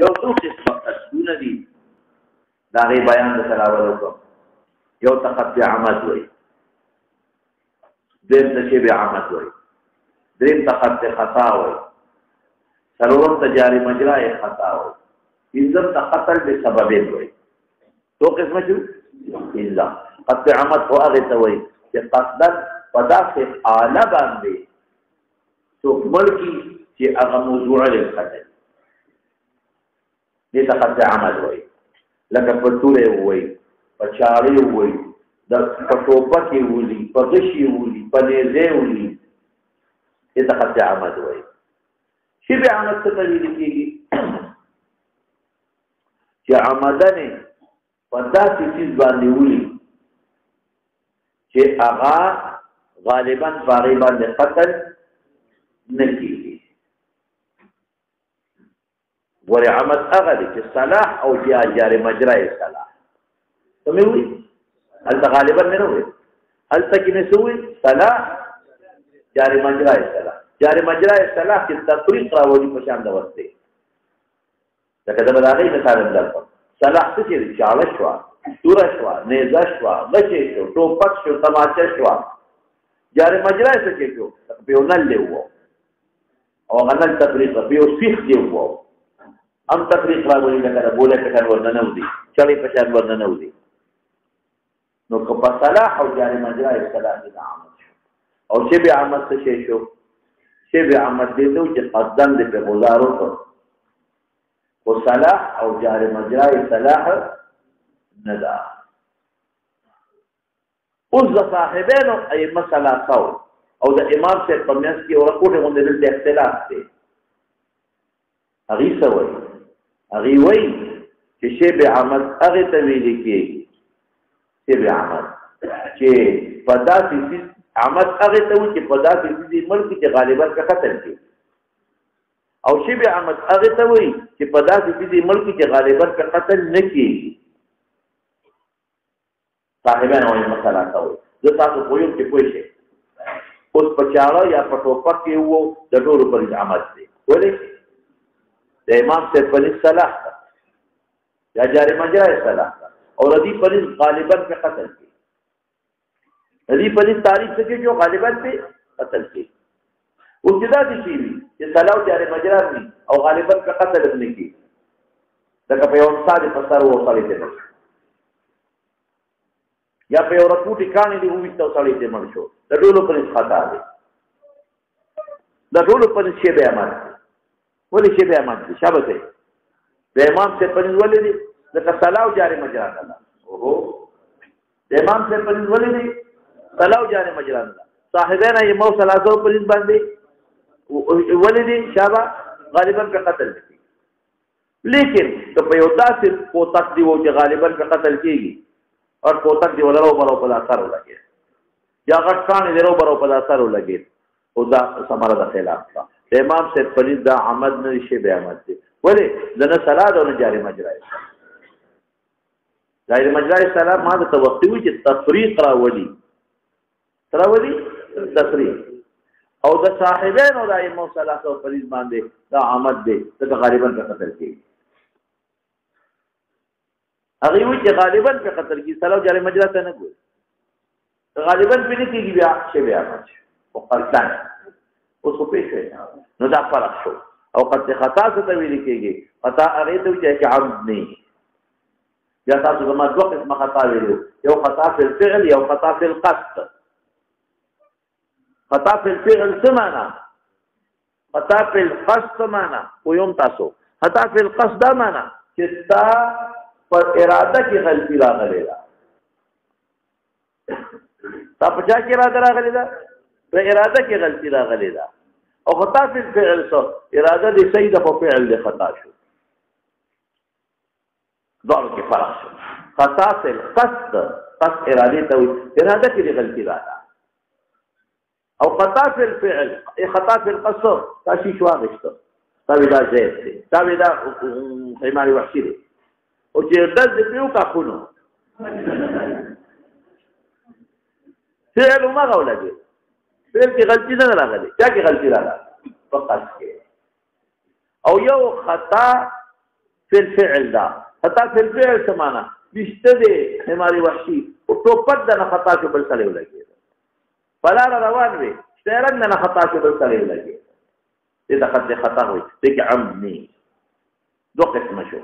یو څو قسمه قصدونه دي دا غي بیان د تلاوت وکړو یو تقطع عمد وي دیم تشبیه عمد وي دریم تقطع خطا وي څلورم تجاری مجرا خطا وي پنځم تقتل بسبب وي تو قسمه شو الا قطع عمد هو هغه ته وي چې قصدا پداسه اعلی باندې تو ملکی چې هغه موضوع للقتل دې تقطع عمد وي لکه پټوره وي پچاړې وي د پټوپه کې ولي پغشي ولي پنيزه ولي دې تقطع عمد وي شی به عمد څه ویل کېږي چې عمدنه پداسې چیز باندې ولي چې هغه غالبا باغی باندې قتل نکېږي ور عمد هغه دي چې صلاح او جاری مجرا صلاح سمې وي هلته غالبا نه وي هلته کې نه سوي صلاح جاری مجرا صلاح جاری مجرا صلاح چې تفریق راوړي په شان د وسته لکه دا بداغي مثال درکړم صلاح څه چې چاله شو تور شو نيزه شو غشي شو ټوپک شو تماچه شو جاری مجرا څه کې شو په ونل له وو او غنل تفریق په سیخ دی وو ام تفریق راوړي لکه بوله کټن ورننه ودی چړې په شان ورننه ودی نو که په صلاح او جاری مجرا صلاح د عمد او چې به عمد څه شو چې به عمد دې ته چې قدم دې په گزارو او صلاح او جاری مجرا صلاح ندا اوس د صاحبانو ای مسله قول او د امام سے پمیاس کی اور کوټه غونډه د اختلاف دی هغه سوي هغه وای چې شی به عمد هغه ته ویل کېږي شی به عمد چې پداسې عمد هغه ته وایي چې پداسې دې ملک چې غالبا کا قتل کی او شی به عمد هغه ته وایي چې پداسې دې ملک چې غالبا کا قتل نه کیږي صاحبانو یې مسله کوي زه تاسو پوهیم چې پوه شئ اوس پچاړه یا پټوپک کې وو د ټولو پر عمد دی ولې د امام سے پولیس صلاح یا جاری مجرا صلاح اور ردی پولیس غالبا په قتل کی ردی پولیس تاریخ سے جو غالبا په قتل کی ابتدا دي شي چې صلاح جاری مجرا نه او غالبا په قتل نه کی دا په یو مثال په سر وو صلیته یا په یو رپوټی کانی دی وې تاسو صلیته مړ شو د ټولو پولیس خطا دي د ټولو پولیس شی به امر ولې شی به امر شابه دی د امام سے پولیس ولې دي د صلاح جاری مجرا نه اوهو د امام سے پولیس ولې دي صلاح جاری مجرا نه صاحبانه یې مو ثلاثه پولیس باندې ولې دي شابه غالبا په قتل دي لیکن ته په یو داسې کوتک دی و چې غالبا په قتل کیږي اور کوتک دی ولرو برو په اثر ولګي یا غټان دی ورو برو په اثر ولګي او دا سماره د خلاف دا امام سے پولیس دا عمد نه شي به عمد دي ولې دنه صلاح او جاری مجرا جاری مجرا صلاح ما د توقع چې تفریق راوړي تفریق او د صاحبانو د ائمه ثلاثه او پولیس باندې دا عمد دي چې غالبا په قتل کې هغه وی چې غالبا په قتل کې صلاح جاری مجرا ته نه ګوري غالبا په دې کې بیا شی بیا ماچ او قلتان اوس په پیښه نو دا فرق شو او قد خطا څه ته ویل کېږي خطا هغه ته چې عمد نه یا تاسو زما دوه قسمه خطا ویلو یو خطا فی الفعل یو خطا فی القصد خطا فی الفعل څه معنا خطا فی القصد معنا ويوم تاسو خطا فی القصد معنا چې تا پر اراده کې غلطی راغلی ده تا په چا کې اراده راغلی ده په اراده کې غلطی راغلی ده او خطا فی الفعل سو اراده دې صحیح ده په فعل دې خطا شو دور کې فرق شو خطا فی القصد قصد اراده ته اراده کې غلطی راغله او خطا فی الفعل خطا فی القصد تاسو شو غشته دا ودا زید دی دا ودا ایمانی وحشی دی او چې دز پیو کا خونو فعل ما غولګي فعل کې غلطی نه راغلي چا کې غلطی راغله فقط کې او یو خطا فی الفعل دا خطا فی الفعل سمانا وشته دی حمار وحشی او ټوپک د نه خطا کې بل سره ولګي فلار روان وي شترنګ نه خطا کې بل سره ولګي دې د خطا وي دې کې عمد نه دو قسم شو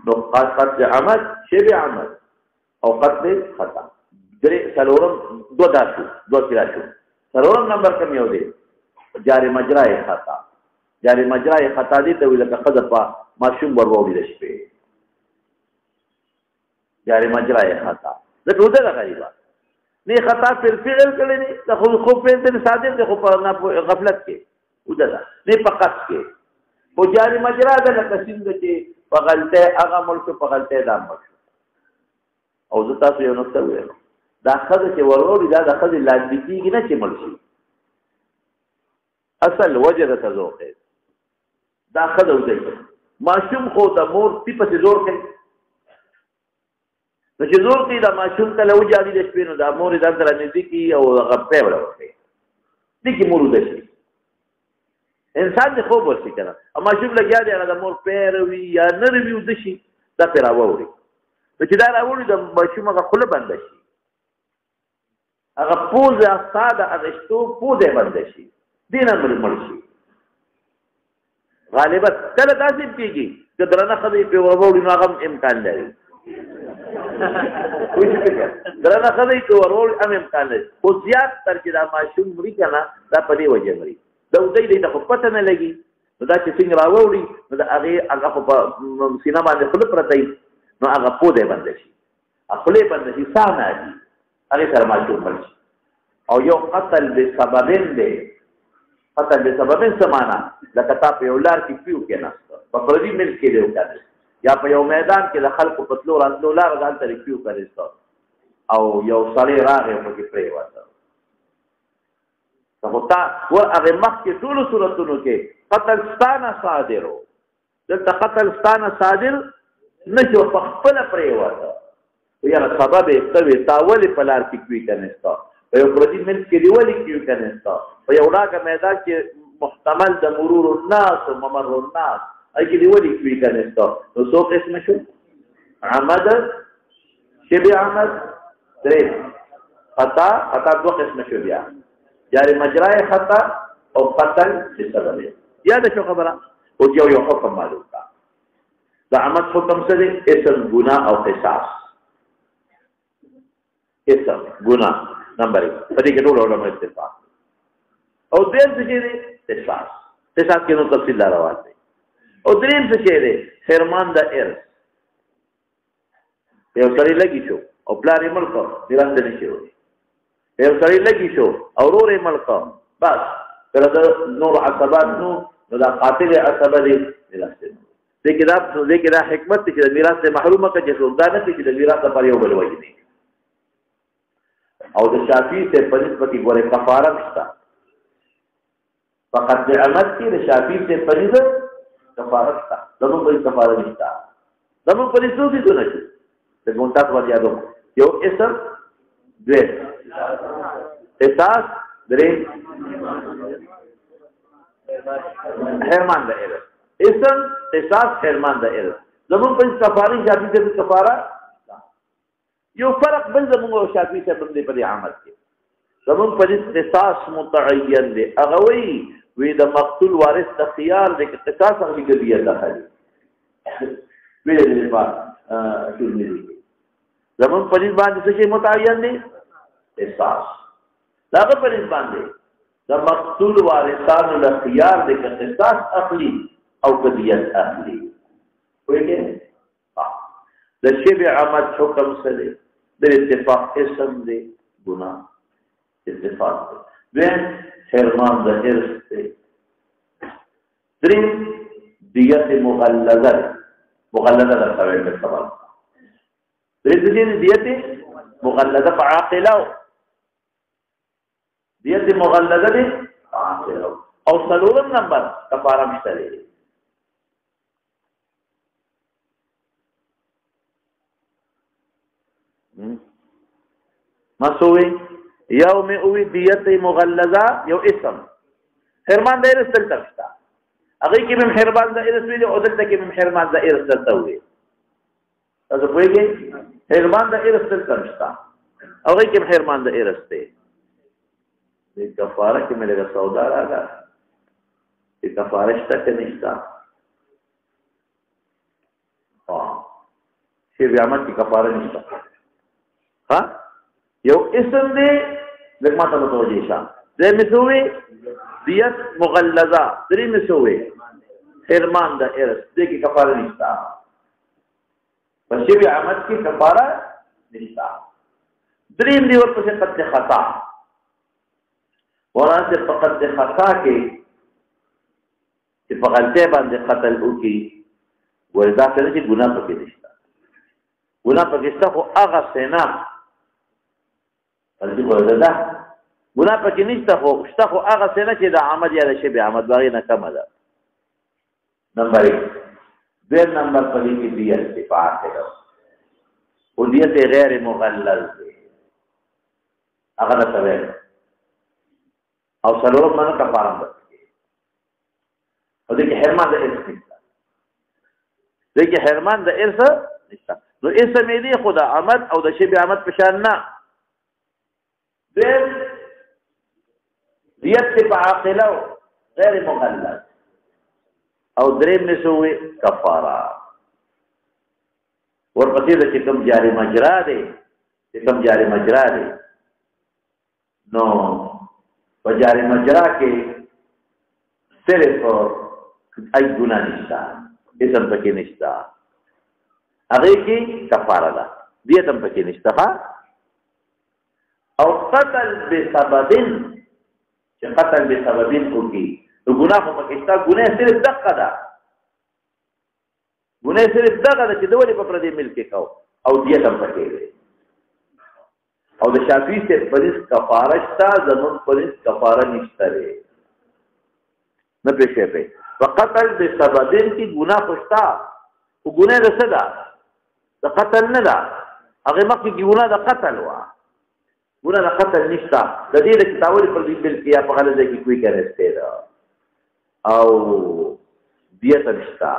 دو قتل عمد شبه عمد او قتل خطا درې سلورم دو داسو دو کلا شو سلورم نمبر کم یو دی جاری مجرای خطا جاری مجرای خطا دی ته ویل که خذ په ماشوم وروري د شپې جاری مجرای خطا دا ټول دا غریبه نه خطا په فعل کړي نه د خو په دې صادق د خو په غفلت کې ودا نه په قصد کې په جاری مجرا د لکسین د کې په غلطه هغه ملک په غلطه دام وشو او زه تاسو یو نقطه ویم دا خذ چې وروري دا د خذ لاندې کېږي نه چې ملشي اصل وجه د تذوق دا خذ وځي ماشوم خو د مور په زور کوي نو چې زور کوي دا ماشوم ته لو جاري د شپې نو دا مور د اندر نزدیکی او غپې ولا وکړي دي کې مور د شي انسان د خوب ورسي کنه اما ماشوم لګیا دی هغه د مور پیروي یا نروي د شي دا پیراووري نو چې دا راوړي د ماشوم هغه خله بند شي هغه پوزه ساده ارشتو پوزه بند شي دینه مړ شي غالبا کله تاسو کېږي چې درنه خدای په وروړي نو هغه امکان لري درنه خدای په وروړي هم امکان لري خو زیات تر چې دا ماشوم مړي کنه دا په دې وجه مړي دا دې د خپل نه لګي نو دا چې څنګه راوړي نو دا هغه په سینما باندې خپل پرته نو هغه پوده باندې شي خپل باندې شي سانه دي هغه سره ماشوم مړي او یو قتل بسببین دی قتل بسببین سمانا لکه تا په یو لار کې پیو کې نسته په پردي ملک کې دی وکړه یا په یو میدان کې د خلکو په تلو راتلو لار غال تر پیو کړي او یو سړی راغی په کې پرې وته سبوتا ور هغه مخ کې ټول صورتونو کې قتل ستانه صادرو دلته قتل ستانه صادر نشو په خپل پرې وته یا سبب یې توي تاول په لار کې کوي کنيستا په یو پردي ملک کې دی ولي کوي کنيستا په یو راګه میدان کې محتمل د مرور الناس او ممر الناس اګي دی ولي کوي کنيستا نو څو قسم شو عمد شبه عمد درې خطا دو قسم شو بیا جاری مجرای خطا او قتل بسبب یاد شو خبره او یو حکم معلوم کا دا عمد حکم څه دی اسم ګناه او قصاص اسم ګناه نمبر 1 په دې کې ټول علماء اتفاق او دیم څه دی قصاص کې نو تفصیل راوړل دي او دریم څه دی فرمان د ارث یو سړی لګی شو او پلار یې ملک میراث نه شي یو سړی لګی شو او ورور یې ملک بس تر نور عصبات نو دا قاتل عصبه دی میراث دې کې دا حکمت چې میراث ته محرومه کړي چې دا نه چې د میراث لپاره یو بل وجه دی او د شافعي ته په نسبت ګوره کفاره نشته فقط د عمد کې د شافعي ته په نسبت کفاره نشته دغه په کفاره نشته دغه په نسبت دي نه شي د ګونټات ور یادو یو اسم دوی قصاص درې حرمان د ارث اسم قصاص حرمان د ارث دغه په کفاره شافعي ته کفاره یو فرق بل زموږ او شافعي ته باندې په عمل کې زموږ په قصاص متعین دی هغه وی د مقتول وارث د خيار د قصاص هغه کې دی داخلي ویل دي په ټول ملي زموږ په دې باندې څه متعین دی قصاص داغه په دې باندې د مقتول وارثانو له خيار د قصاص اخلي او قضیت اخلي وایي د شبه عمد حکم سره د اتفاق اسم دی ګناه اتفاق دی حرمان د ارث دی دریم دیت مغلظه د سوال په سبب دریم دیت مغلظه په عاقله دیت مغلظه دی عاقله او څلورم نمبر کفاره مشتري مسوي يوم اوي ديت مغلظه یو اسم حرمان د ارث تل تشتا هغه کې به حرمان د ارث ویل او دلته کې به حرمان د ارث درته وي تاسو پوهیږئ حرمان د ارث دلته نشته هغه کې به حرمان د ارث دی د کفاره کې مې له سودا راغله د کفاره شته کې نشته شی بیامت کی کفاره نشته ها یو اسم دی لکه ماته متوجه شه د مسوي دیت مغلظه درې مسوي حرمان د ارث دې کې کفاره نشته په شی بیامت کی کفاره نشته دریم دی ورپسې قد خطا ورانه فقط د خطا کې چې په غلطه باندې قتل وکي وردا څه چې ګناه پکې نشته ګناه پکې شته خو هغه سینا ورته وردا ګناه پکې نشته خو شته خو هغه سینا چې د عمد یا د شی عمد باغی نه کم ده نمبر 1 دیم نمبر په دې کې دی اتفاق دی او دیت غیر مغلظ دی هغه د سوال او سلام منو کفاره ده او دې کې حرمان د ارث نشته دې کې حرمان د ارث نشته نو اسم دې خدا عمد او د شی عمد په شان نه دیم دیت په عاقله غیر مغلظ او دریم نسوي کفاره ورپسې د کوم جاری مجرا دی چې کوم جاری مجرا دی نو په جاری مجرا کې صرف ای ګناه نشته اسم پکې نشته هغه کې کفاره ده دیت هم پکې نشته او قتل بسببن چې قتل بسببن کوي نو ګناه په پکې شته ګناه صرف دقه ده ګناه صرف دقه ده چې د ولې په پردي ملک کې کو او دیت هم پکې ده او د شافعي سے پرېس کفاره شته زمون پرېس کفاره نشته لري نه پېښې په وقتل بسببن کې ګناه خوشتا او ګناه ده څه ده د قتل نه ده هغه مخکې ګناه د قتل و ګناه د قتل نشته د دې د کتابونو پر دې بل کې په غلطه کې کوئی کېسته ده او دیت نشته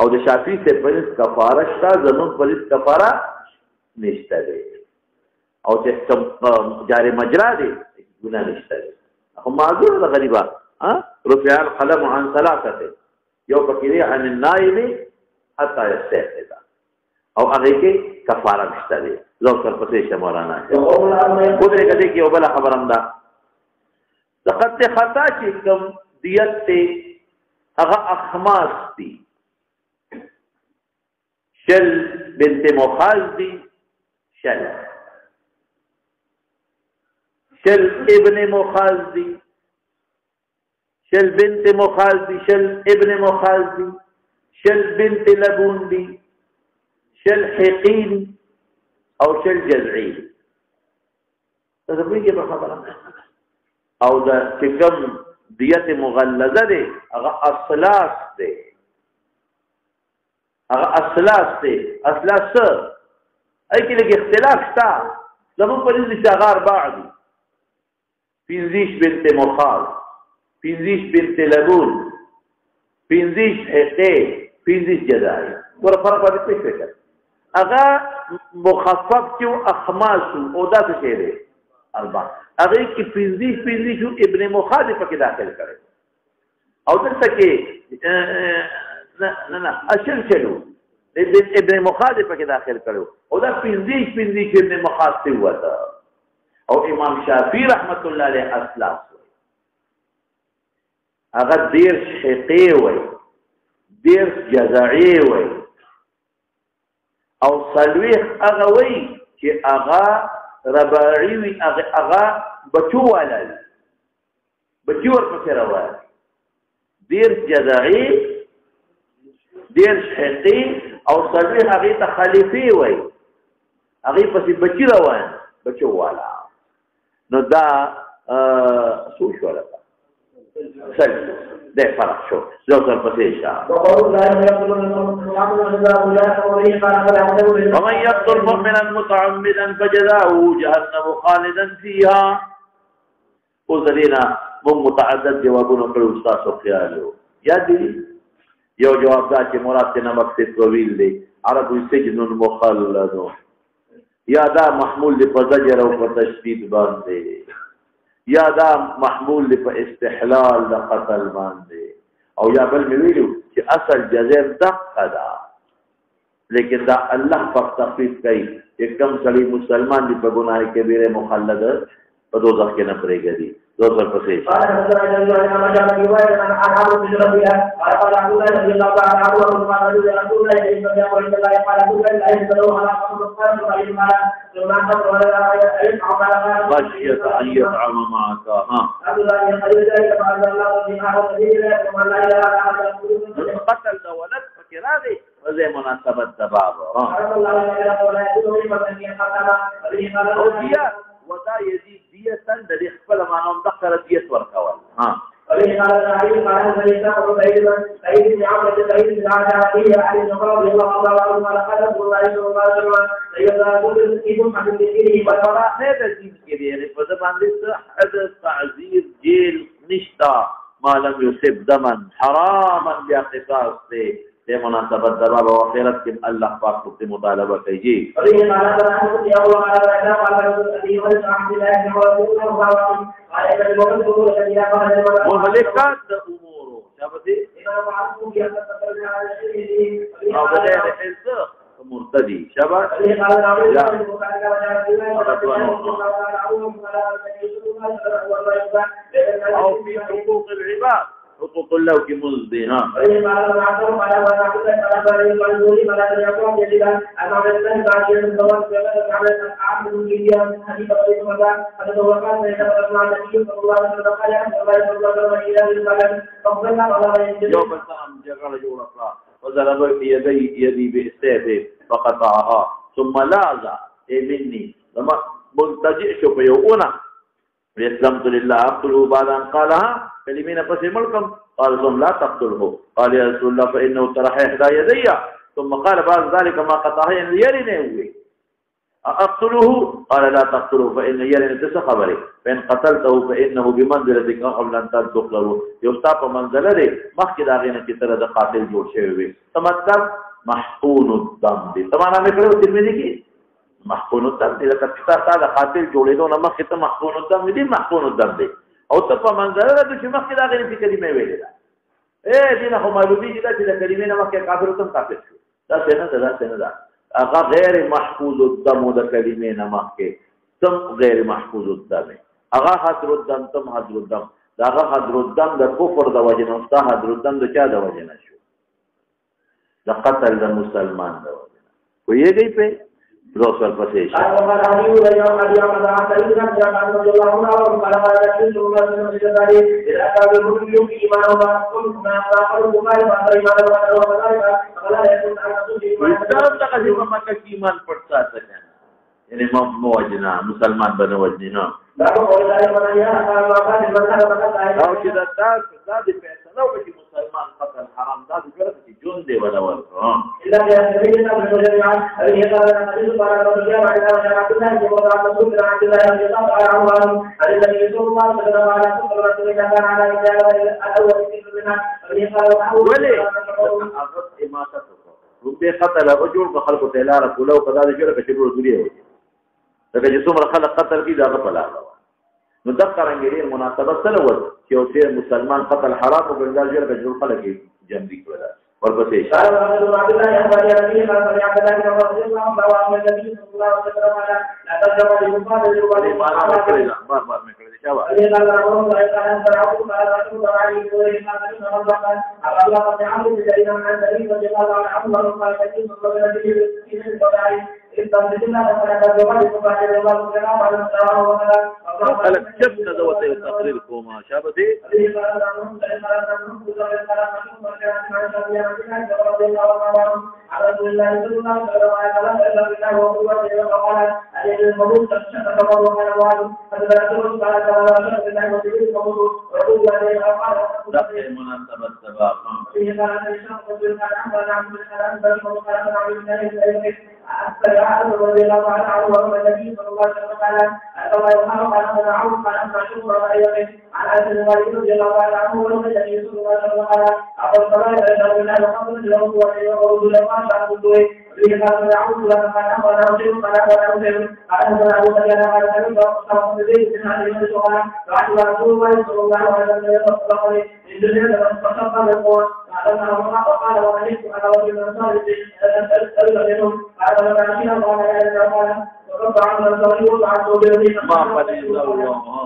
او د شافعي سے پرېس کفاره شته زمون پرېس کفاره نشته لري او چې جاری مجرا دی ګناه نشته خو معذور ده غریبه رفع القلم عن ثلاثه یو پکې عن النائم حتى يستيقظ او هغه کې کفاره نشته دی لو تر پسې شمورانا ودرې کدي کې یو بل خبرم ده لقد خطا چې کوم دیت ته هغه اخماس دي شل بنت مخاز دي شل ابن مخاز دي شل بنت مخاز دي شل ابن مخاز دي شل بنت لبون دي شل حقين او شل جزعي تاسو په خبره او دا چې کوم دیت مغلظه دي هغه اصلاص دي اصلاص اي کې لږ اختلاف شته زمون په دې چې هغه اربع دي پنځیش بنت مخاز پنځیش بنت لبون پنځیش حقه پنځیش جزای ور فرق پاتې څه هغه مخفف چې اخماس او دا څه دی اربع هغه کې پنځیش ابن مخاز په کې داخل کړي او دلته کې نه اشل چلو ابن مخاز په کې داخل کړو او دا پنځیش ابن مخاز ته وته او امام شافعي رحمت الله علیه اسلاف هغه دیر حقی وي دیر جزعی وي او سلويخ هغه وي چې هغه رباعي وي هغه بچو ولل بچو ورپسې روان دیر جزعی دیر حقی او سلويخ هغه ته خلیفي وي هغه پسې بچی روان بچو والا نو دا سو شو لکه سل ده فرق شو لو سر پسیشا ومن يقتل مؤمنا متعمدا فجزاؤه جهنم خالدا فيها وزلینا مو متعدد جوابونه کړو تاسو خیال یا دي یو جواب دا چې مراد ته مقصد طویل دی عربي سجن مخلد یا دا محمول دی په زجر او په تشدید باندې یا دا محمول دی په استحلال د قتل باندې او یا بل ویلو چې اصل جزاء دقه ده لیکن دا الله په تخفیف کوي چې کوم سړي مسلمان دی په ګناه کبیره مخلد په دوزخ کې نه پرېږدي دوزخ پسې خشية أن يطعم معك قتل ده ولد فكرا دي وزي مناسبة دباب ودا يزيد دية د خپل مانوم دغه ديت ورکول ها عليه قال النبي قال ليس قبيل سيد بن عمرو سيد بن عاشر علي بن رضي الله عنه قال قال رسول الله صلى الله عليه وسلم سيدنا كل ابن عبد الدين وترى هذا الدين كبير فده باندې حد تعذير جيل نشتا ما لم يصب دما حراما بقصاص دے مناسبت دباب و خیرت کے اللہ پاک سے مطالبہ کیجیے مہلکات امور شابتی مرتدی شابت او فی حقوق العباد حقوق الله کی مزدی ہاں جو بلتا ہم جگڑ جو رکھا وضرب يدي بالسيف فقطعها ثم لاذ مني لما منتجئ شو فيونا اسلمت لله اقتله بعد ان قالها كلمين پس ملکم قال ثم لا تقتله قال يا رسول الله فانه طرح احدى يدي ثم قال بعد ذلك ما قطعه يرني هو اقتله قال لا تقتله فان يرني تسخبري فان قتلته فانه بمنزلتك قبل ان تقتله يستاپ منزله دي مخکې داغینه کی طرح د قاتل جوړ شوی وي تمثل محقون الدم دي تمانا میکړو ترمذی کی محقون الدم دي لکه تا قاتل جوړېدو نه مخکې ته محقون الدم دي محقون الدم دي او ته په منځره د چې مخکې دا غیر کلمې ویلې ده دینه خو معلومي دي چې د کلمې نه مخکې کافر تم کافر شو دا څنګه ده هغه غیر محفوظ الدم د کلمې نه مخکې تم غیر محفوظ الدم هغه حضر الدم تم حضر الدم دا هغه حضر الدم د کفر د وجه نه او حضر الدم د چا د وجه نه شو د قتل د مسلمان د وجه نه کویږي په دوسر پسې ایمان پڑتا یعنی موجنا مسلمان بنو وجنا او چې دا د فیصله وکړي مسلمان قتل حرام دا د ګرځي چې جون دی ولا ورته الا یا سيدنا بجماعه هي قال النبي صلى الله عليه وسلم عبد الله بن مسعود عبد الله بن عمر الذي يسوع الله صلى الله عليه وسلم كان على الاول منها هي قال ولي اغط اماتته ربي قتل رجل بخلق تلار كله وقضى ذلك كشبر الدنيا لکه چې څومره خلک قتل کړي دا په لاره نو د قرانګری مناسبت سره و چې او چې مسلمان قتل حرام او ګنجال جوړ کړي خلک جنګ دي کړل ورپسې قال عبد الله يا ابي ربيع قال عبد الله رضي الله عنه رواه النبي صلى الله عليه وسلم لا تجمع للمفاد الجوال بار میں کړی شابه قال رسول الله صلى الله عليه وسلم الله تعالى بجرينا عن سبيل رضي الله عنه قال كثير من الذين في البدايه خلق شبنا دوته تقریر کوما شابه رضي الله عنه وهو النبي صلى الله عليه وسلم قال الله يرحمه قال انا عوف قال اسمع شكرا عليه عن انس بن رضي الله عنه وهو النبي صلى الله عليه وسلم قال اقول الصلاه الى الله وقبل له ورسول الله ما شاء الله به قال انا عوف قال انا ارجو قال انا ارجو قال انا ابو بكر قال انا فاصحاب النبي من هذه الشغله بعد رسول الله صلى الله عليه وسلم قال ان الدنيا فصفى القول قال انا وقال وملك على رجل صالح اسال منهم قال لما نحن قال يا قال وقطع عن الصلاه وقعد به ما قال الله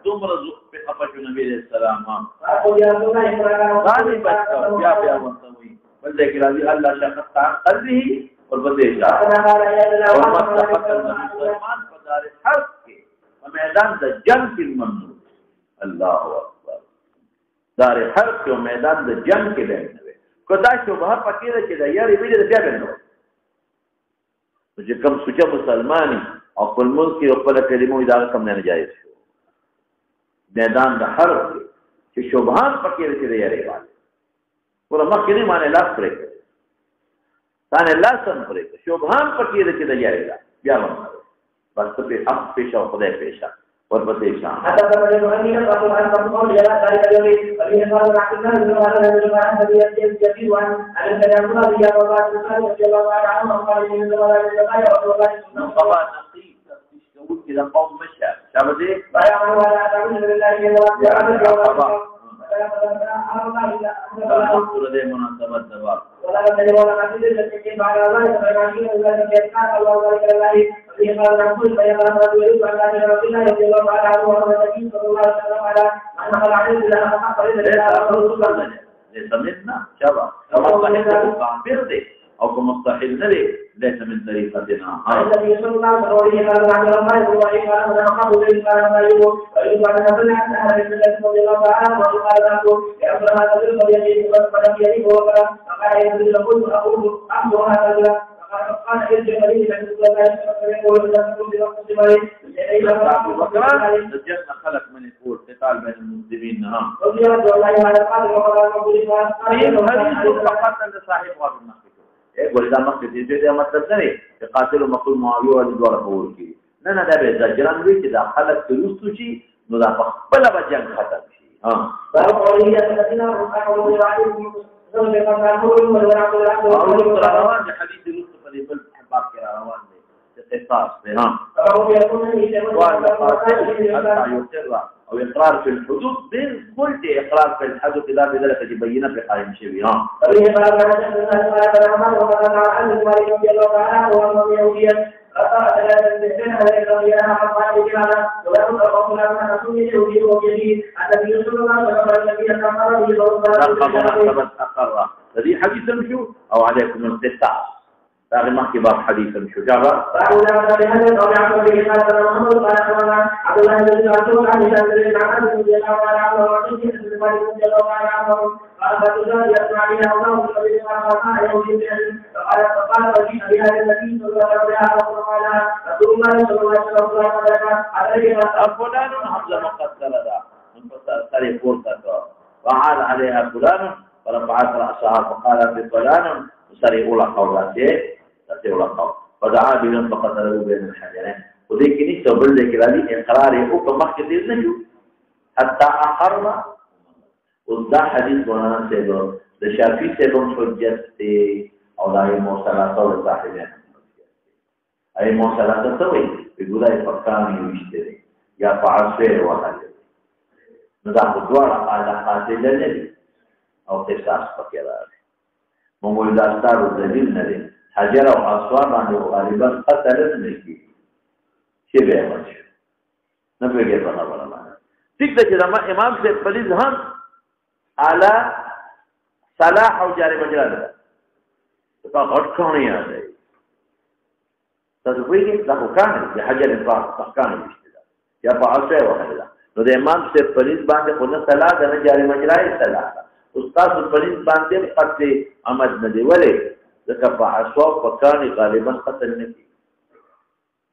دومره په خپل نبی عليه السلام غالب بیا بیا وتوي بل دې راځي الله شقت قلبه وربدې شاه ورمت المسلمان په دار حق کې په میدان د جنگ کې منو الله اکبر دار حق او میدان د جنگ کې دی کدا شوبه پکې ده چې د یاري ویل بیا بنو چې کوم سوچ مسلمانی او خپل ملک او خپل کلمو اداره کوم نه جایز شو میدان د حرب چې شوبهان پکې ده چې د یاري وایي ور مخکې نه معنی لاس پرې ثاني لاسن پرې شوبهان پکې ده چې د یاري بیا ونه بس په حق پیښه او خدای پیښه ورپسې شان حتى تبين أن يقول عن قول لا ذلك الذي فإن قال عبد الله بن عمر عن أبي يزيد عن الكلام الذي يروى عن رضي الله عنه قال إن الله لا يغفر طبعا نقيب تقول كذا قوم مشى شابه دي فيعمل ولا تعمل بالله ولا تدري ولا تدري التي بعد ذلك فيعمل ذلك كان الله ذلك الله في قال رسول فيقال رجل وعلى رسول الله رضي الله عنه وهو النبي صلى الله عليه وسلم على من قال عليه الله حق لله ليس منا شبه كما تعبير دي او كمستحيل نري ليس من طريقتنا الذي صلى الله عليه وسلم عن الله وعليه وسلم قبل ذلك ما يقول ويقول أن كل أحد من الناس رضي الله عنه وقال له يا أبو هذا الذي فلم يليه فقال يقول أقول أحد هذا فقال ارجع لي من الله يقول لك كل وقت الجنة خلق من يقول قتال بين المسلمين نعم رضي الله عنه قال وقال فقط صاحب غرب النقل ولدا مخکې دې مطلب نه دی چې قاتل او مقتول معاویه او دوه قول کی نه دا به ځجران وی چې دا خلک تلوستو شي نو دا خپل به جنگ ختم شي ها فقولي الذين قالوا عليهم ذل فقالوا ولا روان دي حديث لوست په دې بل باب کې روان دي چې قصاص ده ها او اقرار في الحدود بين كل اقرار في الحدود لا بذلك يبين في قائم شيء ها الذي حديث مشو او عليكم القصاص هذا ما كبار حديث شجاعة. عبد الله بن مسعود عن ابي بكر محمد قال عبد الله بن مسعود عن جابر بن عبد رضي الله عنه وعن ابن مالك رضي الله عنه قال فتزاد يسمعني الله الذي قال يوم فقال وجيء بهذا النبي صلى الله عليه وسلم وقال رسول الله صلى الله عليه وسلم عليه فلان حمزه مقتل ذا من فسر فرصه وعاد عليها فلان فرفعت راسها فقال بفلان سريع الله قولاته فدعا بهم فقتلوا بين الحجرين ولكن يستقبل ذلك اقراره كما كثير نجو حتى اقر وذا حديث وانا سيدو الشافعي سيدو حجت او لا موصلات او صاحبين اي موصلات توي بيقول اي فكان يشتري يا فعسير وهذا نذاك دوار على قاتل الذي او قصاص فكره مونږ دا ستاسو دلیل نه دی حجر او اسوار باندې غالبا قتل نه کی چې به وایي نه پیږي په خبره باندې ټیک ده چې دا امام سے پولیس هم اعلی صلاح او جاری مجرا ده په غټ کونی دی تاسو وایي دا وکانه د حجر په احکام نشته یا په اسوار وکړه نو د امام سے پولیس باندې خو نه صلاح ده نه جاری مجرا یې صلاح استاد پولیس باندې قتل عمد نه دی ولې ځکه په اسواب په کاني غالبا قتل نه کی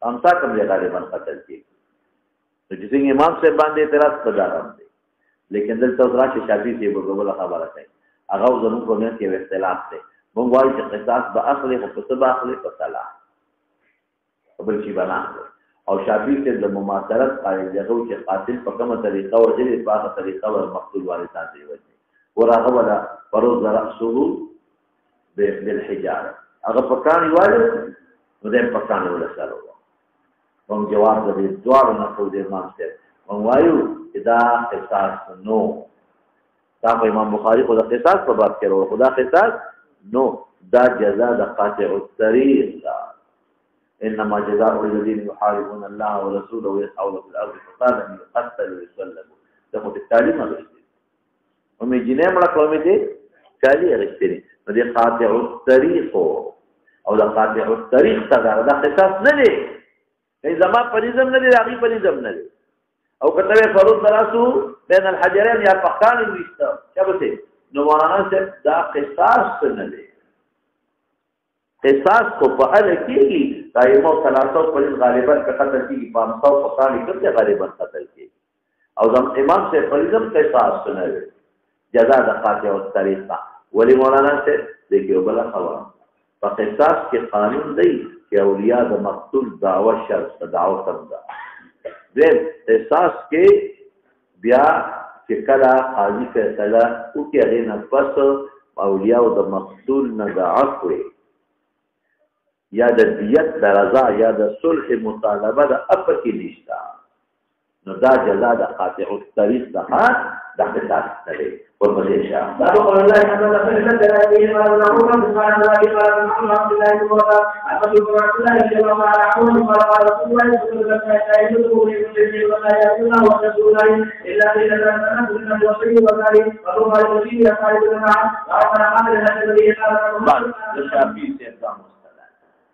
امسا کوم دی غالبا قتل کی نو چې څنګه امام صاحب باندې اعتراض کړه دی لیکن دلته راځي شافعي دی په بل خبره کوي هغه زموږ په منځ کې اختلاف دی موږ وایو چې قصاص به اخلي خو په څه به اخلي په صلاح بل شي به نه اخلي او شافعي صاحب د مماثلت قایل دی چې قاتل په کومه طریقه وجلي په هغه طریقه ور مقتول وارثان دی وجلي ورغه ولا فروض رأسه بالحجاره هغه پکاني وایي نو دې پکاني ولا سره موږ جواب د دوار نه خو دې امام صاحب موږ وایو چې دا قصاص نو دا امام بخاري خو د قصاص په باب کې ورو خدا قصاص نو دا جزاء د قاطع الطريق دا انما جزاء الذين يحاربون الله ورسوله ويسعون في الارض فسادا ان يقتلوا ويصلبوا دا خو د تعلیم غوښتي ومې جنې مړه کومې دي کالي غوښتي نو د قاطع الطريق او د قاطع الطريق څنګه دا قصاص نه دی ای زما پریزم نه دی هغه پریزم نه دی او کته فروض دراسو بین الحجرين یا فقان ویستا چبته نو مولانا سے دا قصاص نه دی قصاص کو په اړه کېږي دایمو 300 پولیس غالبا قتل کېږي 500 فقان کړي غالبا قتل کېږي او زم امام سے پریزم قصاص نه دی جزاء د قاطع الطريقه ولی مولانا سے دیکھو بلا خبر په قصاص کې قانون دی چې اولیاء د مقتول دعوه شرط دعوه کړه دې قصاص کې بیا چې کله قاضي فیصله وکړي هغه نه پس اولیاء د مقتول نه د عفو یا د دیت د رضا یا د صلح مطالبه د اپکی نشتا نو دا جزاء د قاطع الطريق ده د قصاص دی ورپسې شاه باب قول الله تعالى فلسد الذين قالوا نعوذ سبحان الله قال محمد عبد الله بن عمر أحمد بن عبد الله جل وعلا عون قال قال رسول الله صلى الله عليه وسلم شاهدته لمسلم ولا يأتي الله ورسوله إلا إذا كان من الوصي وذلك فهو الوصي خالد بن معه وأنا قال هذا الذي قال الشافعي سيدنا مستدان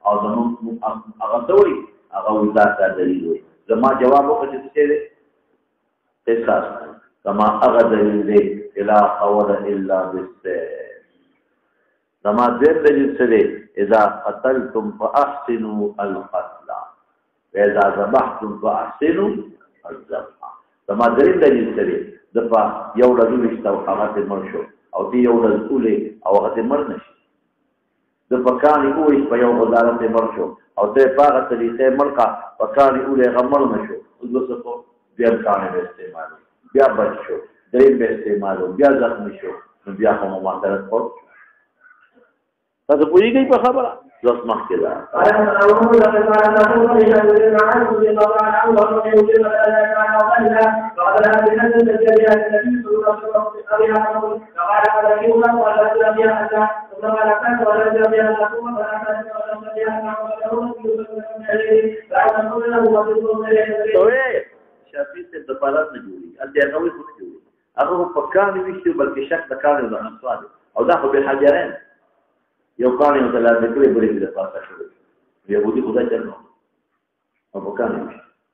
او زمون هغه دوی هغه وزات دلیل وي زما جواب وکړي څه دی قصاص كما أغدل ذي إلا قول إلا بالسيف كما ذر لجسده إذا قتلتم فأحسنوا القتل وإذا ذبحتم فأحسنوا الذبح كما ذر لجسده دفع يولد لشتو حغت مرشو أو تي يولد أولي أو غت مرنش دفع كاني أولي فيو غزارة مرشو أو تي فاغت لشتو مرقا فكاني أولي غمرنشو ودوسطو بيان كاني باستعمالو بیا بچ شو دریم به استعمالو بیا زخمی شو نو بیا هم مماثلت پوت تاسو پوهیږئ په خبره ځس مخکې ده شافعي سے دپالات نه جوړي اته هغه وي نه جوړي هغه په کاني وشته بلکې شک د کاني د انصاد او دا خو به حجرين یو کاني د لاره کې بلې د پاسه شوی يهودي خدای چرنو او په کاني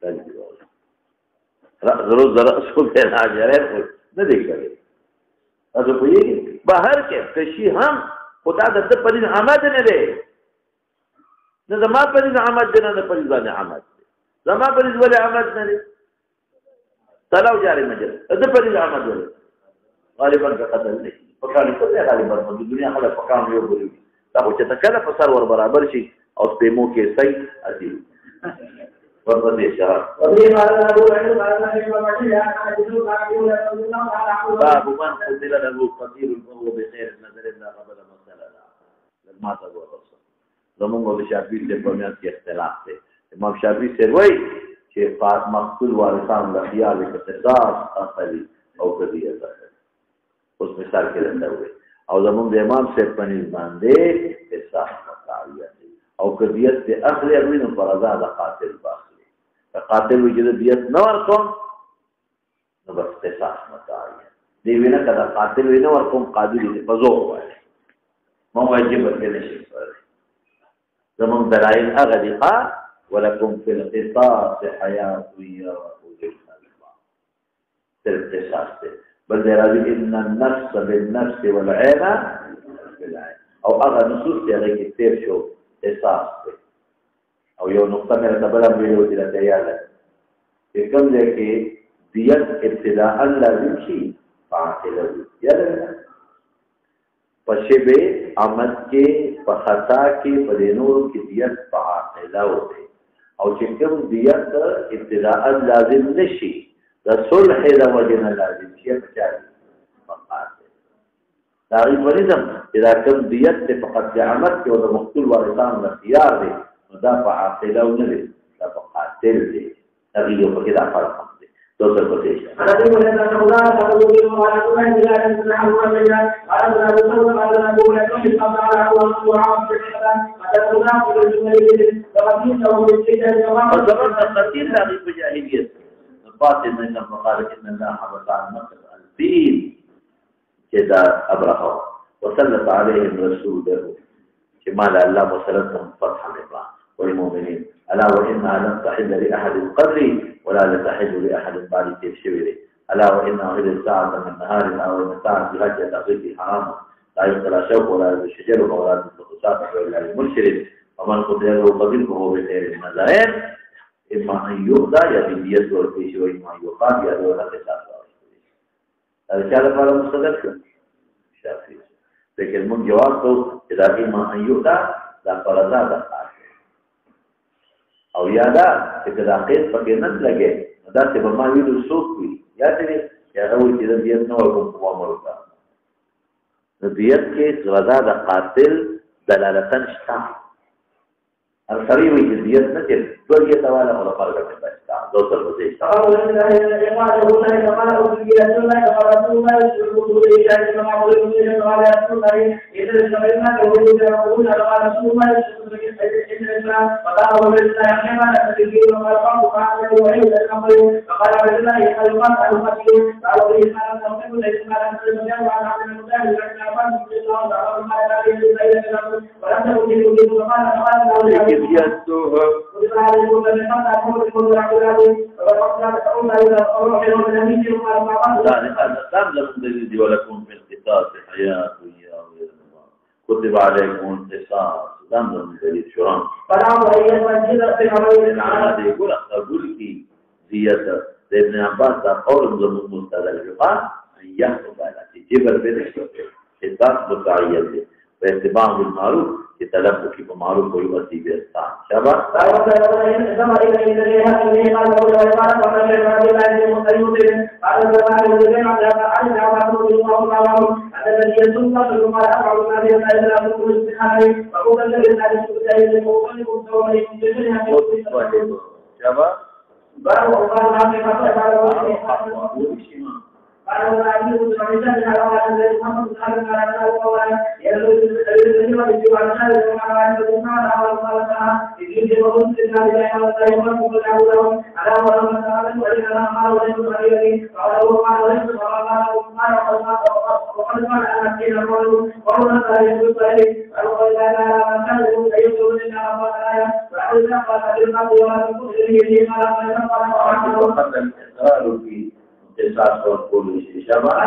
دا دي ضرورت اصل به حجرين نه دی کوي تاسو په یوه بهر کې کشي هم خدا د پدې عمد نه دی نه زما پدې عمد نه نه پدې ځان عمد زما پدې ولې عمد نه دی تلاو جاری مجل ده پر عمل ولې غالبا قتل نه پکاني څه غالبا په دنیا خلک پکان یو بولي دا چې تکله په سر ور برابر شي او سپېمو کې صحیح اتی ورته اشاره باب من قتل له قدير وهو بخير النظر الا قبل مساله لما تقول رسول زمونږ د شافعي په میاں کې اختلاف دی امام شافعي سے وایي چې پات مقتول وارثان د خیال اقتصاد اصلي او قضیه ده اوس مثال کې راځي او زموږ د امام صاحب په نسبت باندې احساس متعالی او قضیه د اخلي امینو پر رضا د قاتل باخلي قاتل وجد دیت نو ورکوم نو بس احساس متعالی دی وینا کدا قاتل وینا ورکوم قاضي دې بزو وایي مو واجب کې نشي زموږ دلایل هغه دي ولكم في القصاص حياة يا أولي الألباب في القصاص بل إن النفس بالنفس والعين بالعين أو أغا نصوص يعني كتير شو قصاص أو يو نقطة من التبلا بيلو إلى ديالة يكم ذلك ديان ابتداء لا يمشي فعاقله يلا پشبه عمد کې په خطا کې په دینور کې دیت په عاقله وي او چې کوم دیت ابتداء لازم نشي د صلح د وجنه لازم شي په چاري فقط دا ایفریزم اذا کوم دیت په قطع عمد کې او د مقتول وارثان اختیار دي دا په عاقله نه دي دا په قاتل دي دا یو په کې دا فرق دی دوسر پوزیشن وزمن تقتيل لا غيب جاهلية الباطل من قال إن الله حبط عن مصر الدين كذا أبرهه وسلط عليهم رسوله كما الله وسلطهم فتحا لله والمؤمنين ألا وإنها لم تحل لأحد قبلي ولا لتحل لأحد بعد تفشيره ألا وإنها هي الساعة من نهار أو من ساعة الهجة تغيب حرام لا يقتل شوك ولا يشجر ولا يتخصاص إلا المرشد ومن قتل له قبل فهو بخير النظرين إما أن يؤذى يدية والفيش وإما أن يقام يدور القصاص هذا كان فعلا مستدرك شافي لكن من جوابه إذا إما أن يؤذى لا فرضا دخل او یادا چې دا قید پکې نه لګي دا چې به ما ویلو څوک وي یا دې یا هغه چې د دیت نو کوم امر وکړه د دیت کې غذا د قاتل دلالتن شته الصری وی چې دیت نه چې دوی ته والا ولا فرق نه پاتې دوسر وځي ولكم في القصاص حياة يا كتب عليكم القصاص دم دليل شرام يقول أقول لي زيادة ابن عباس قول مستدل فقال أن يحكم على جبر بنفسه قصاص بقاعية واتباع بالمعروف يتلبك بمعروف ويؤدي بإحسان شباب قصاص وكل شيء شباب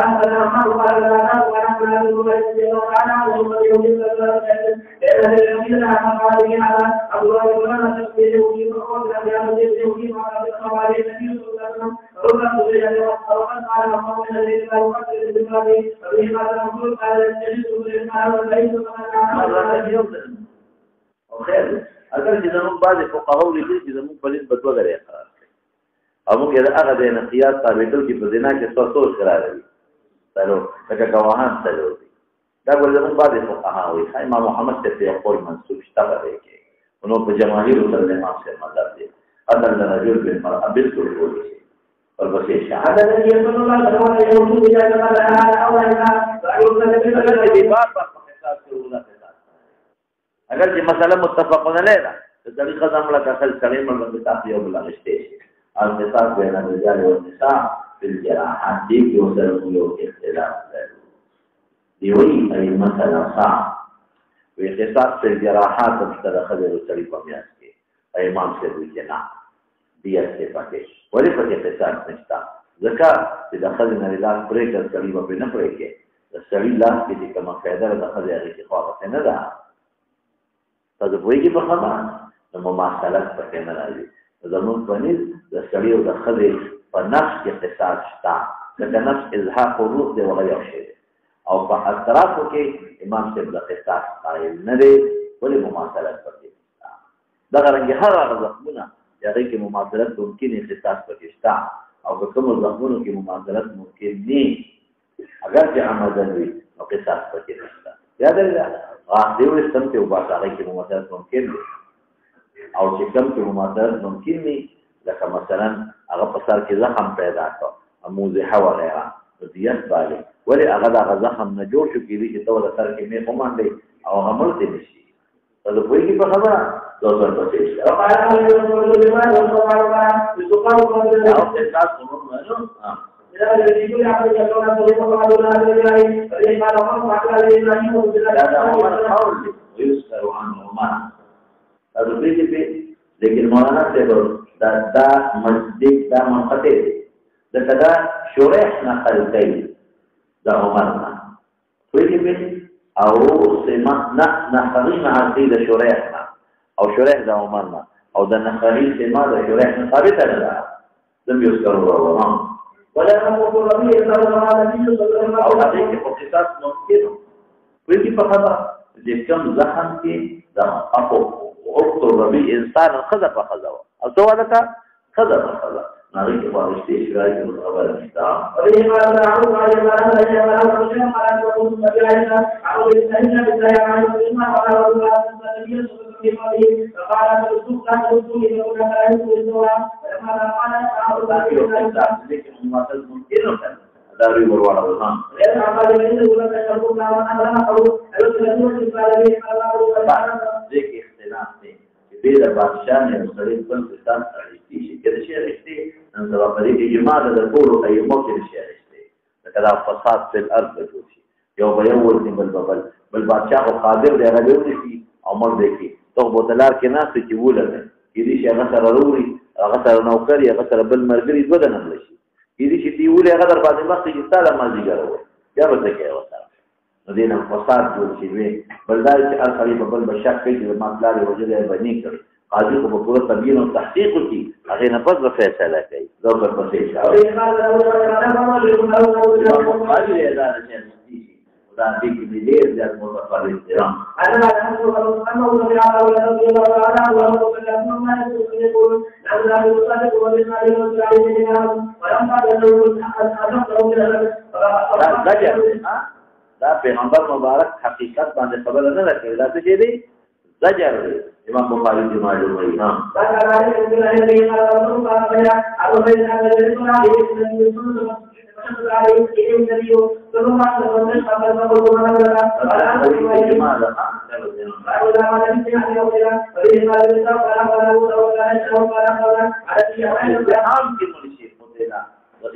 اگر چې زموږ بعض فقهاو لیکلي چې زموږ په لیست بدوه غره قرار کړي او موږ یې هغه د قیاس ثابتو چې په زنا کې څه څه قرار دي تلو لکه گواهان تلو دي دا ګور زموږ بعض فقهاو یې امام محمد ته یې قول منسوب شته دی کې نو په جماهیر سره امام سے مذهب دی اذن الرجل بالمرأة بالكل والبصير هذا الذي يقول الله تعالى يوم القيامة اگر چې مسله متفقون علیه ده د طریقه زموږ له خل کریم له کتاب یو بل غشته او کتاب بین الرجال والنساء في الجراحات دي یو سره یو اختلاف دی وی ای مسله صح وی اختصاص په جراحات مشترکه د طریق په میاس کې امام سے وی جنا دیت سے پکې ولی په اختصاص نشتا ځکه چې د خل نه لاس پرې کړ کلیمه په نه پرې کې د سړي لاس کې کومه فائدہ د خل هغه کې خاصه نه ده تاسو وایي په خبره نو مماثلت پکې نه راځي زموږ باندې د سړي او د خځې په نفس کې قصاص شته د نفس الحاق روح دی وغير شي او په اطرافو کې امام صاحب د قصاص قائل نه دی ولې مماثلت پکې دغه رنګ هر هغه زخمونه چې هغې کې مماثلت ممکن وي قصاص پکې شته او په کومو زخمونو کې مماثلت ممکن نه اگر چې عمدن وي نو قصاص پکې نشته یاد لرئ غاښ دې ویستم چې وباسه هغې کې مماثلت ممکن وي او چې کوم کې مماثلت ممکن وي لکه مثلا هغه په سر کې زخم پیدا کړ موضحه وغیره نو دیت باندې ولې هغه دغه زخم نه جوړ شو کېدای چې ته د سر کې میخ ومانډې او هغه مړ دې نه شي ته د پوهېږي په خبره دا ورپسې شته او قصاص خو موږ منو ويذكر عنهما هذا بيجي لكن مولانا صاحب دا مسجد دا منقطع ده كذا شريح نقل كي دا عمرنا بيجي او سمع نخلينا عزيز شريحنا او شريح دا عمرنا او دا نخلين سمع دا شريح ثابتة لنا لم يذكروا الله ولا نقول ربي إلا الله او هذيك قصص ممكن بيجي فقط دې کوم زخم کې د اپو او ربي انسان خذ په خذ او تو ولکه خذ په خذ ناري کې وارشتي شوي د خبر نشته او دې ما نه عارف علي ما نه علي ما نه کوم ما نه کوم مبيعنا او دې څنګه دې ځای باندې ما ولا ولا النبي صلى الله عليه وسلم فقال الرسول لا تقول لي ولا تعالوا سوا ما قال او ذلك ممكن داري ورواړه وسان ځکه اختلاف دی چې به د بادشاہ نه مختلف بل ستان اړیکې شي کله چې اړیکې نن سبا په دې کې جماعت د ټول ایمو کې شي اړیکې دا فساد په الارض جوړ شي یو به یو ورته بل بادشاہ او قادر دی هغه دی شي عمر دی کې تو بوتلار کې ناس چې ولته دې شي هغه سره وروري هغه سره نوکری هغه سره بل مرګري بدن نه شي دې چې دی ولې هغه در باندې مخ کې ستاله مازی ګرځي بیا به څه کوي وسره نو دې نه فساد جوړ شي بلدار چې هر خلیفہ بل بشک کوي چې مطلب وجه بني کړي قاضي کو په پوره تبیین او تحقیق کوي هغه نه پس فیصله کوي دا په پسې شي قاضي ادا نه شي دا دې کې دې د متفاعل احترام انا انه تعالى ولا تعالى ولا سبحانه ما يقول لا يصدق ولا يصدق ولما تدعو دا پیغمبر مبارک حقیقت باندې خبر نه راکړي دا څه دی زجر امام بخاری دی معلوم وي ها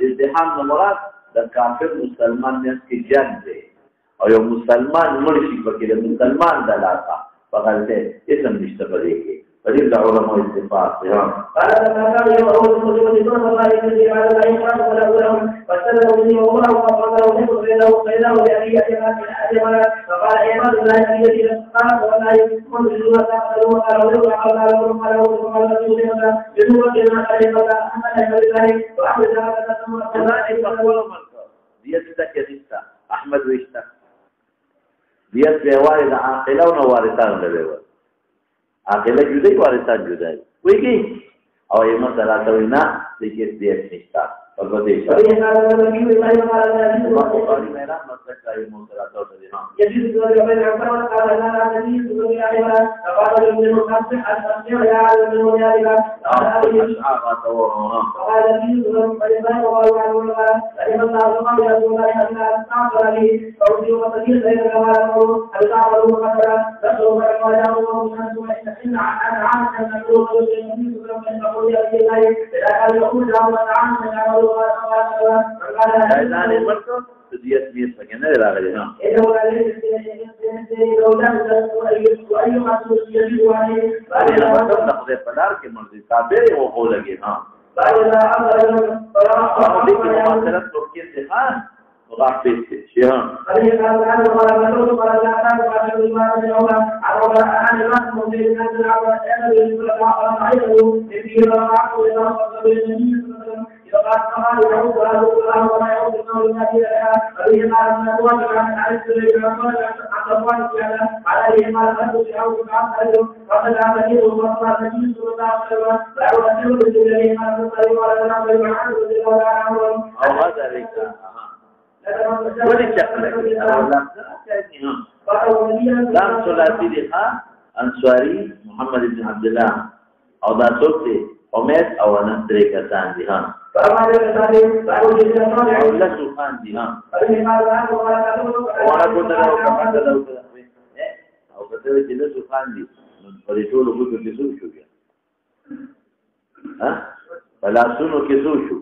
ازدحام مراد د کافر مسلمان نه کې جنگ دی او یو مسلمان مرشي پکې د مسلمان د علاقه بغلته اسم نشته پدې کې پدې د علماء اتفاق دی ها قال تعالی يا رب المسلمين صلى الله عليه وسلم على الايمان ولا لهم فسلموا لي وقالوا وقالوا له بينه وبينه يا فقال ايمان لا الذي قال ولا يكون الا قالوا وقالوا له دیت تکه دستا احمد وشتا دیت به وارد عاقله او وارثان له وي عاقله جدي وارثان جدي ويږي او یې مثلا ته وینا د کې دیت نشتا په دې شي بخاري مېرا مطلب کوي موږ راځو ته نه یجي د بین عمر قال لا نبي صلى الله عليه وسلم قال ابن المقاسم التفسير يا عالم المنيا قال النبي صلى الله عليه وسلم وقال أيها الله يا رسول الله أن أستغفر لي فأرجو وتجيل بين الجمال هل تعملوا مثلا تسلوا ما جاء الله من إن أنا عارف أن نقول النبي صلى الله عليه وسلم يقول يا رسول الله إذا كان يقول له أنا عارف أن يعملوا قال دیت میت پکې نه راغلی ها ایو راغلی چې دولت وایي مسؤل یې وایي باندې مطلب د خپل پلار کې مرضی تابع او هو لګي ها باندې امر دې کې ماصرت توکي ته ها وغافل شي ها عليه السلام ولا نقول ولا نعلم ولا نؤمن بالله على ان ما مؤمن بالله على ان الذي لا يعلم في الله لام ثلاثي دي انصاري محمد بن عبد الله او دا څوک دي امید او انس درې کسان دي ها او لسو خان دي ها وانا کوته او کمنده او کته چې لسو خان دي په دې ټولو کې څه شو بیا ها بلا سونو کې څه شو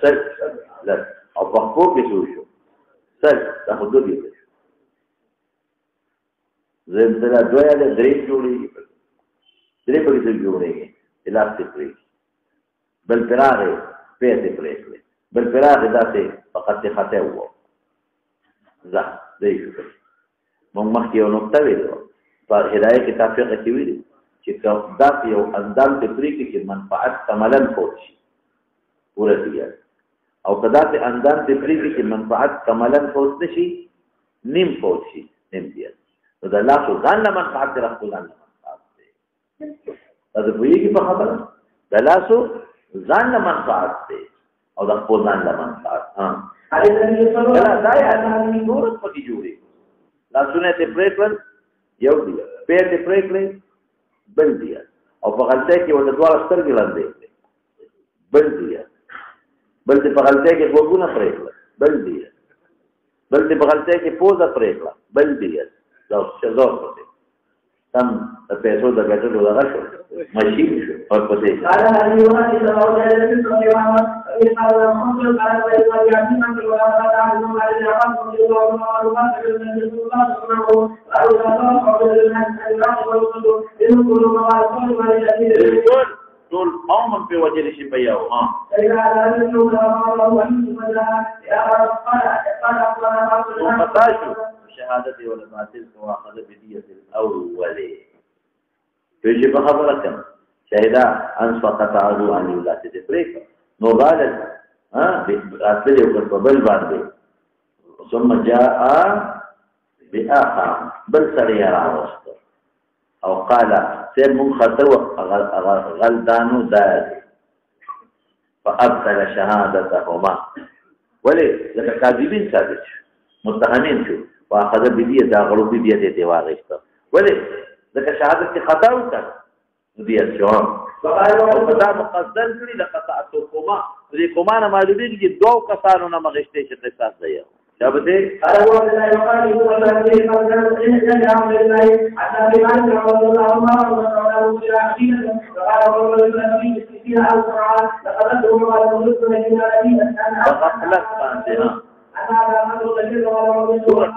سر او په خو کې څه شو سر دا حدود دي زم تر دوه له درې جوړي درې په دې جوړيږي الاستیک پرې بل پراغه پیسې پرې بل پراغه داسې فقط خطه وو ځه دې شو موږ مخکې یو نقطه ویلو په هدايه کتاب کې ویلو چې داسې یو اندام ته پرې کې منفعت کملا پوه شي پوره دی او کدا ته اندام ته پرې کې منفعت کملا پوه نشي نیم پوه شي نیم دی نو د الله ځان له منفعت راخو ځان له منفعت دی دا په یوه په خبره د لاسو ځان له منفعت دی او د خپل ځان له منفعت ها دا دا یې نور په دې جوړي لاسونه ته پریکل یو دی پیر ته پریکل بل دی او په غلطه کې وته دوه سترګې لاندې بل دی بل ته په غلطه کې وګونه پریکل بل دی بل ته په غلطه کې پوزه پریکل بل دی دا څه زور کوي تم د پیسو د ګټلو دغه شو ماشین شو او په دې ټول قوم په وجه شي بیا ها شهادت ولا باطل واخذ بديه الاول فيجي بخبره كم شهدا ان فقط عدو عن الله تفريق نو قالت ها باطل وقبل بعد ثم جاء باخر بل سريا راوست او قال سير من خطر غلدانو دار فابطل شهادتهما ولي لك كاذبين ثابت متهمين شو واخذ بديه دا غلو بديه دي واغشت ولې ځکه شهادت کې خطا وکړ دې شو او خطا مقدر کړی لقطعتكما دې کومه معلومه دي چې دوه کسانو نه مغشته چې قصاص دی شابته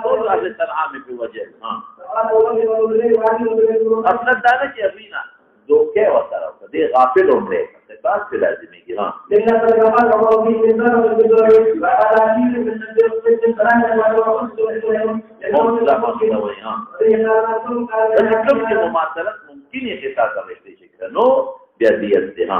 طول أهل التنعام في وجهه اصلا دانا چې ابینا دوکه وسره دې غافل عمره تاسو په لازمي کې ها مماثلت ممکن ہے کہ تاسو رښتې شي نو بیا دې ها